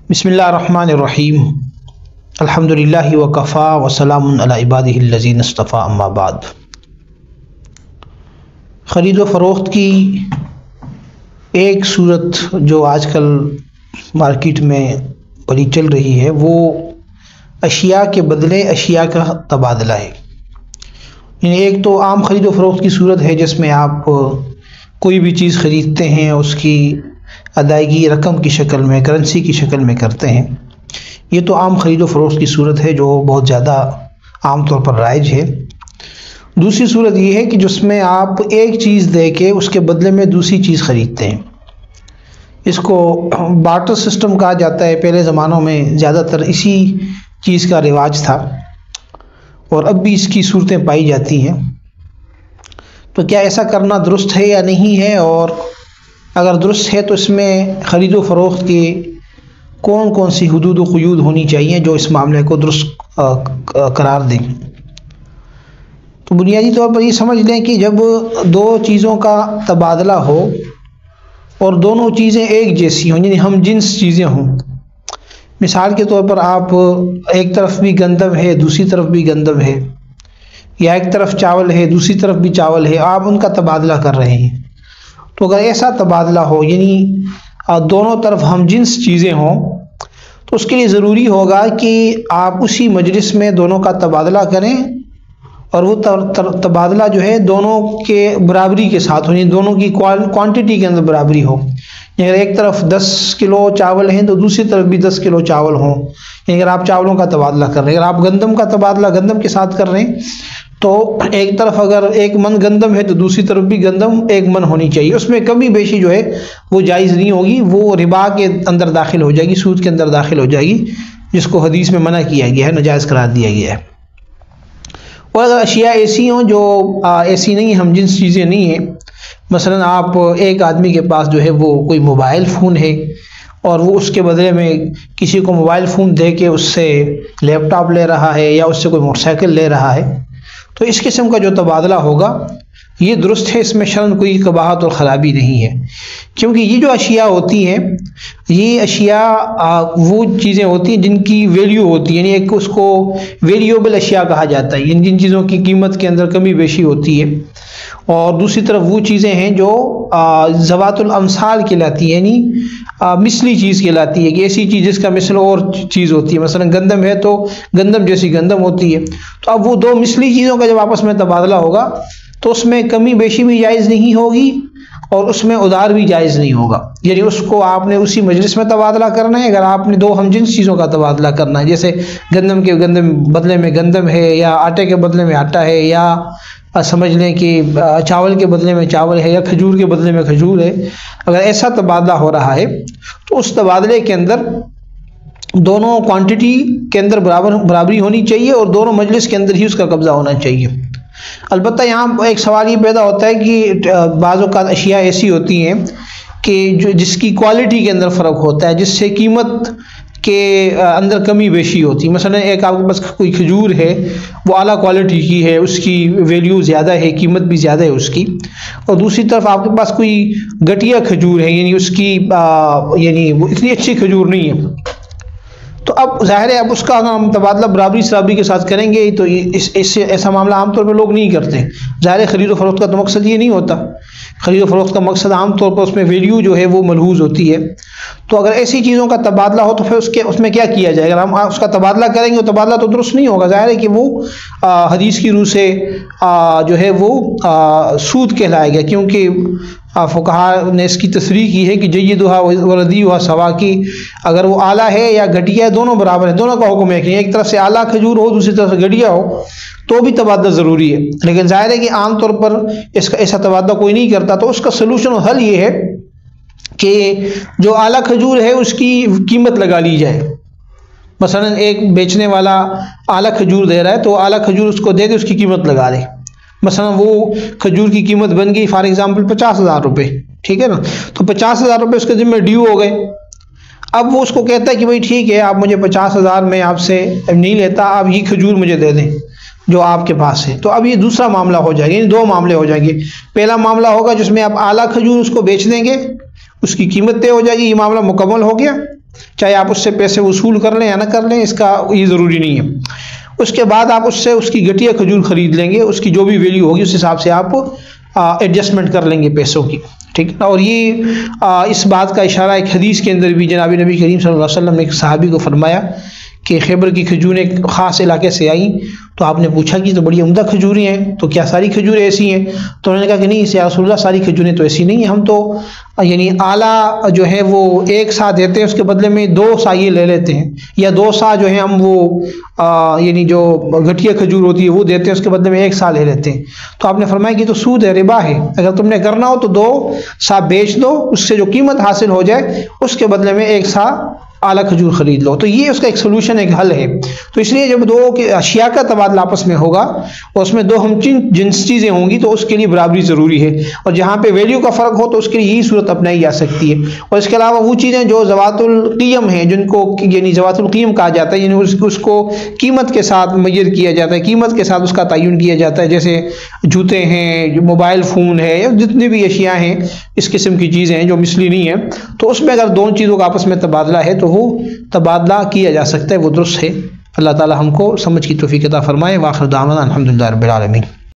بسم اللہ الرحمن الرحیم الحمدللہ وکفا وسلام علی عبادہ الذین اصطفیٰ اما بعد۔ خرید و فروخت کی ایک صورت جو آج کل مارکیٹ میں بڑی چل رہی ہے وہ اشیاء کے بدلے اشیاء کا تبادلہ ہے۔ یعنی ایک تو عام خرید و فروخت کی صورت ہے جس میں آپ کوئی بھی چیز خریدتے ہیں اس کی ادائیگی رقم کی شکل میں، کرنسی کی شکل میں کرتے ہیں۔ یہ تو عام خرید و فروخت کی صورت ہے جو بہت زیادہ عام طور پر رائج ہے۔ دوسری صورت یہ ہے کہ جس میں آپ ایک چیز دے کے اس کے بدلے میں دوسری چیز خریدتے ہیں۔ اس کو بارٹر سسٹم کہا جاتا ہے۔ پہلے زمانوں میں زیادہ تر اسی چیز کا رواج تھا اور اب بھی اس کی صورتیں پائی جاتی ہیں۔ تو کیا ایسا کرنا درست ہے یا نہیں ہے، اور اگر درست ہے تو اس میں خرید و فروخت کی کون کون سی حدود و قیود ہونی چاہیے جو اس معاملے کو درست قرار دیں؟ تو بنیادی طور پر یہ سمجھ لیں کہ جب دو چیزوں کا تبادلہ ہو اور دونوں چیزیں ایک جیسی ہوں، یعنی ہم جنس چیزیں ہوں۔ مثال کے طور پر آپ ایک طرف بھی گندم ہے دوسری طرف بھی گندم ہے، یا ایک طرف چاول ہے دوسری طرف بھی چاول ہے، آپ ان کا تبادلہ کر رہے ہیں۔ تو اگر ایسا تبادلہ ہو، یعنی دونوں طرف ہم جنس چیزیں ہوں، تو اس کے لیے ضروری ہوگا کہ آپ اسی مجلس میں دونوں کا تبادلہ کریں، اور وہ تبادلہ جو ہے دونوں کے برابری کے ساتھ ہو، یعنی دونوں کی کوانٹٹی کے اندر برابری ہو۔ اگر ایک طرف 10 کلو چاول ہیں تو دوسری طرف بھی 10 کلو چاول ہوں۔ یعنی اگر آپ چاولوں کا تبادلہ کر رہے ہیں، اگر آپ گندم کا تبادلہ گندم کے ساتھ کر رہے ہیں تو ایک طرف اگر 1 من گندم ہے تو دوسری طرف بھی گندم 1 من ہونی چاہیے۔ اس میں کمی بیشی جو ہے وہ جائز نہیں ہوگی، وہ ربا کے اندر داخل ہو جائے گی، سود کے اندر داخل ہو جائے گی، جس کو حدیث میں منع کیا گیا ہے، ناجائز قرار دیا گیا ہے۔ اور اگر اشیاء ایسی ہوں جو ایسی نہیں، ہم جنس چیزیں نہیں ہیں، مثلا آپ ایک آدمی کے پاس جو ہے وہ کوئی موبائل فون ہے اور وہ اس کے بدلے میں کسی کو موبائل فون دے کے اس سے لیپ ٹاپ لے رہا ہے یا اس سے کوئی موٹر سائیکل لے رہا ہے، تو اس قسم کا جو تبادلہ ہوگا یہ درست ہے، اس میں شرعاً کوئی قباحت اور خرابی نہیں ہے۔ کیونکہ یہ جو اشیاء ہوتی ہیں، یہ اشیاء وہ چیزیں ہوتی ہیں جن کی ویلیو ہوتی ہے، یعنی ایک اس کو ویلیوبل اشیاء کہا جاتا ہے، جن چیزوں کی قیمت کے اندر کمی بیشی ہوتی ہے۔ اور دوسری طرف وہ چیزیں ہیں جو ذوات الامثال کہلاتی ہیں، یعنی مثلی چیز کہلاتی ہے، کہ ایسی چیز جس کا مثل اور چیز ہوتی ہے۔ مثلا گندم ہے تو گندم جیسی گندم ہوتی ہے۔ تو اب وہ دو مثلی چیزوں کا جب آپس میں تبادلہ ہوگا تو اس میں کمی بیشی بھی جائز نہیں ہوگی اور اس میں ادھار بھی جائز نہیں ہوگا۔ یعنی اس کو آپ نے اسی مجلس میں تبادلہ کرنا ہے۔ اگر آپ نے دو ہم جنس چیزوں کا تبادلہ کرنا ہے، جیسے گندم کے بدلے میں گندم ہے، یا آٹے کے بدلے میں آٹا ہے، یا سمجھ لیں کہ چاول کے بدلے میں چاول ہے، یا کھجور کے بدلے میں کھجور ہے، اگر ایسا تبادلہ ہو رہا ہے تو اس تبادلے کے اندر دونوں کوانٹٹی کے اندر برابری ہونی چاہیے اور دونوں مجلس کے اندر ہی اس کا قبضہ ہونا چاہیے۔ البتہ یہاں ایک سوال یہ پیدا ہوتا ہے کہ بعض اوقات اشیاء ایسی ہوتی ہیں کہ جس کی کوالٹی کے اندر فرق ہوتا ہے، جس سے قیمت کے اندر کمی بیشی ہوتی ہے۔ مثلا ایک آپ کے پاس کوئی کھجور ہے، وہ اعلیٰ کوالٹی کی ہے، اس کی ویلیو زیادہ ہے، قیمت بھی زیادہ ہے اس کی، اور دوسری طرف آپ کے پاس کوئی گھٹیا کھجور ہے، یعنی اس کی یعنی وہ اتنی اچھی کھجور نہیں ہے۔ تو اب ظاہر ہے اب اس کا ہم تبادلہ برابری کے ساتھ کریں گے تو ایسا معاملہ عام طور پہ لوگ نہیں کرتے۔ ظاہر ہے خرید و فروخت کا تو مقصد یہ نہیں ہوتا۔ خرید و فروخت کا مقصد عام طور پر اس میں ویلیو جو ہے وہ ملحوظ ہوتی ہے۔ تو اگر ایسی چیزوں کا تبادلہ ہو تو پھر اس میں کیا کیا جائے؟ اگر ہم اس کا تبادلہ کریں گے تو تبادلہ تو درست نہیں ہوگا۔ ظاہر ہے کہ وہ حدیث کی روح سے جو ہے وہ سود کہلائے گا، کیونکہ فقہاء نے اس کی تصریح کی ہے کہ جیدھا وردیھا سوا، کی اگر وہ اعلیٰ ہے یا گھٹیا ہے دونوں برابر ہیں، دونوں کا حکم ہے کہ ایک طرف سے اعلیٰ کھجور ہو دوسری طرف سے گھٹیا ہو تو بھی تبادلہ ضروری ہے۔ لیکن ظاہر ہے کہ عام طور پر اس کا ایسا تبادلہ کوئی نہیں کرتا، تو اس کا سلوشن حل یہ ہے کہ جو اعلیٰ کھجور ہے اس کی قیمت لگا لی جائے۔ مثلا ایک بیچنے والا اعلیٰ کھجور دے رہا ہے تو اعلیٰ کھجور اس کو دے دے، اس کی قیمت لگا دے۔ مثلا وہ کھجور کی قیمت بن گئی فار ایگزامپل 50,000 روپے، ٹھیک ہے نا، تو 50,000 روپے اس کے ذمہ ڈیو ہو گئے۔ اب وہ اس کو کہتا ہے کہ بھائی ٹھیک ہے، آپ مجھے 50,000 میں آپ سے نہیں لیتا، آپ یہ کھجور مجھے دے دیں جو آپ کے پاس ہے۔ تو اب یہ دوسرا معاملہ ہو جائے گا، یعنی دو معاملے ہو جائیں گے۔ پہلا معاملہ ہوگا جس میں آپ اعلیٰ کھجور اس کو بیچ دیں گے، اس کی قیمت طے ہو جائے گی، یہ معاملہ مکمل ہو گیا۔ چاہے آپ اس سے پیسے وصول کر لیں یا نہ کر لیں، اس کا یہ ضروری نہیں ہے۔ اس کے بعد آپ اس سے اس کی گٹیا کھجور خرید لیں گے، اس کی جو بھی ویلیو ہوگی اس حساب سے آپ ایڈجسٹمنٹ کر لیں گے پیسوں کی، ٹھیک ہے۔ اور یہ اس بات کا اشارہ ایک حدیث کے اندر بھی جناب نبی کریم صلی اللہ علیہ وسلم نے ایک صحابی کو فرمایا کہ خیبر کی کھجوریں ایک خاص علاقے سے آئیں، تو آپ نے پوچھا کہ تو بڑی عمدہ کھجوریں ہیں، تو کیا ساری کھجوریں ایسی ہیں؟ تو انہوں نے کہا کہ نہیں یا رسول اللہ، ساری کھجوریں تو ایسی نہیں ہیں، ہم تو یعنی اعلیٰ جو ہے وہ ایک سا دیتے ہیں، اس کے بدلے میں 2 سا یہ لے لیتے ہیں، یا 2 سا جو ہے ہم وہ یعنی جو گٹھیا کھجور ہوتی ہے وہ دیتے ہیں، اس کے بدلے میں 1 سا لے لیتے ہیں۔ تو آپ نے فرمایا کہ تو سود ہے، ربا ہے، اگر تم نے کرنا ہو تو 2 سا بیچ دو، اس سے جو قیمت حاصل ہو جائے اس کے بدلے میں 1 سا اعلیٰ کھجور خرید لو۔ تو یہ اس کا ایک سلوشن، ایک حل ہے۔ تو اس لیے جب 2 اشیاء کا تبادلہ آپس میں ہوگا اور اس میں 2 ہم جنس چیزیں ہوں گی تو اس کے لیے برابری ضروری ہے، اور جہاں پہ ویلیو کا فرق ہو تو اس کے لیے یہی صورت اپنائی جا سکتی ہے۔ اور اس کے علاوہ وہ چیزیں جو ذوات القیم ہیں، جن کو یعنی ذوات القیم کہا جاتا ہے، یعنی اس کو قیمت کے ساتھ میئر کیا جاتا ہے، قیمت کے ساتھ اس کا تعین کیا جاتا ہے، جیسے جوتے ہیں، موبائل فون ہے، یا جتنی بھی اشیاء ہیں اس قسم کی چیزیں ہیں جو مثلی نہیں ہیں، تو اس میں اگر 2 چیزوں کا آپس میں تبادلہ ہے تو وہ تبادلہ کیا جا سکتا ہے، وہ درست ہے۔ اللہ تعالی ہم کو سمجھ کی توفیق عطا فرمائے۔ وآخر دعوانا الحمدللہ رب العالمین۔